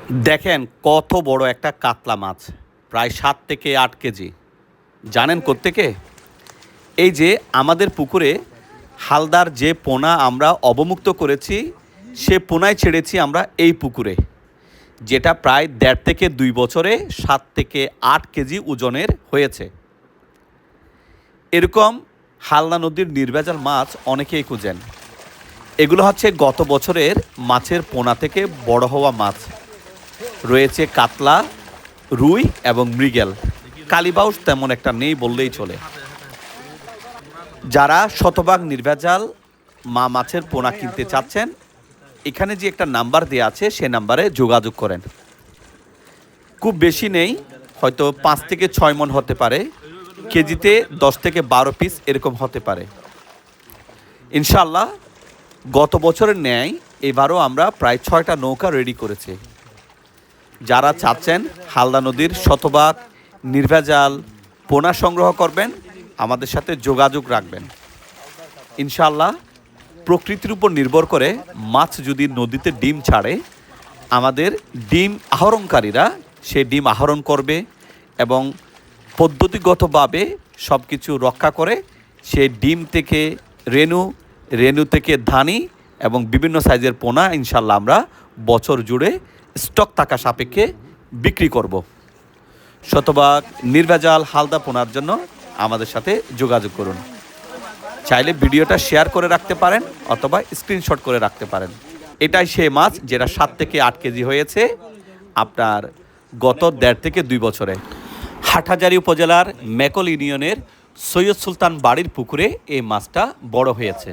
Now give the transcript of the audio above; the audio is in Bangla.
দেখেন কত বড় একটা কাতলা মাছ, প্রায় 7 থেকে 8 কেজি। জানেন কোত্থেকে? এই যে আমাদের পুকুরে হালদার যে পোনা আমরা অবমুক্ত করেছি, সে পোনায় ছেড়েছি আমরা এই পুকুরে, যেটা প্রায় 1.5 থেকে 2 বছরে 7 থেকে 8 কেজি ওজনের হয়েছে। এরকম হালদা নদীর নির্ভেজাল মাছ অনেকেই খুঁজেন। এগুলো হচ্ছে গত বছরের মাছের পোনা থেকে বড় হওয়া মাছ। রয়েছে কাতলা, রুই এবং মৃগেল। কালীবাউস তেমন একটা নেই বললেই চলে। যারা শতভাগ নির্ভেজাল মাছের পোনা কিনতে চাচ্ছেন, এখানে যে একটা নাম্বার দেওয়া আছে সে নাম্বারে যোগাযোগ করেন। খুব বেশি নেই, হয়তো 5 থেকে 6 মণ হতে পারে, কেজিতে 10 থেকে 12 পিস এরকম হতে পারে। ইনশাল্লাহ গত বছরের ন্যায় এবারও আমরা প্রায় 6টা নৌকা রেডি করেছি। যারা চাচ্ছেন হালদা নদীর শতভাগ নির্ভেজাল পোনা সংগ্রহ করবেন, আমাদের সাথে যোগাযোগ রাখবেন। ইনশাআল্লাহ প্রকৃতির উপর নির্ভর করে মাছ যদি নদীতে ডিম ছাড়ে, আমাদের ডিম আহরণকারীরা সেই ডিম আহরণ করবে এবং পদ্ধতিগতভাবে সব কিছু রক্ষা করে সেই ডিম থেকে রেণু থেকে ধানি এবং বিভিন্ন সাইজের পোনা ইনশাআল্লাহ আমরা বছর জুড়ে স্টক থাকা সাপেক্ষে বিক্রি করব। শতভাগ নির্ভেজাল হালদা পোনার জন্য আমাদের সাথে যোগাযোগ করুন। চাইলে ভিডিওটা শেয়ার করে রাখতে পারেন অথবা স্ক্রিনশট করে রাখতে পারেন। এটাই সেই মাছ যেটা 7 থেকে 8 কেজি হয়েছে আপনার গত 1.5 থেকে 2 বছরে। হাটহাজারী উপজেলার মেকল ইউনিয়নের সৈয়দ সুলতান বাড়ির পুকুরে এই মাছটা বড় হয়েছে।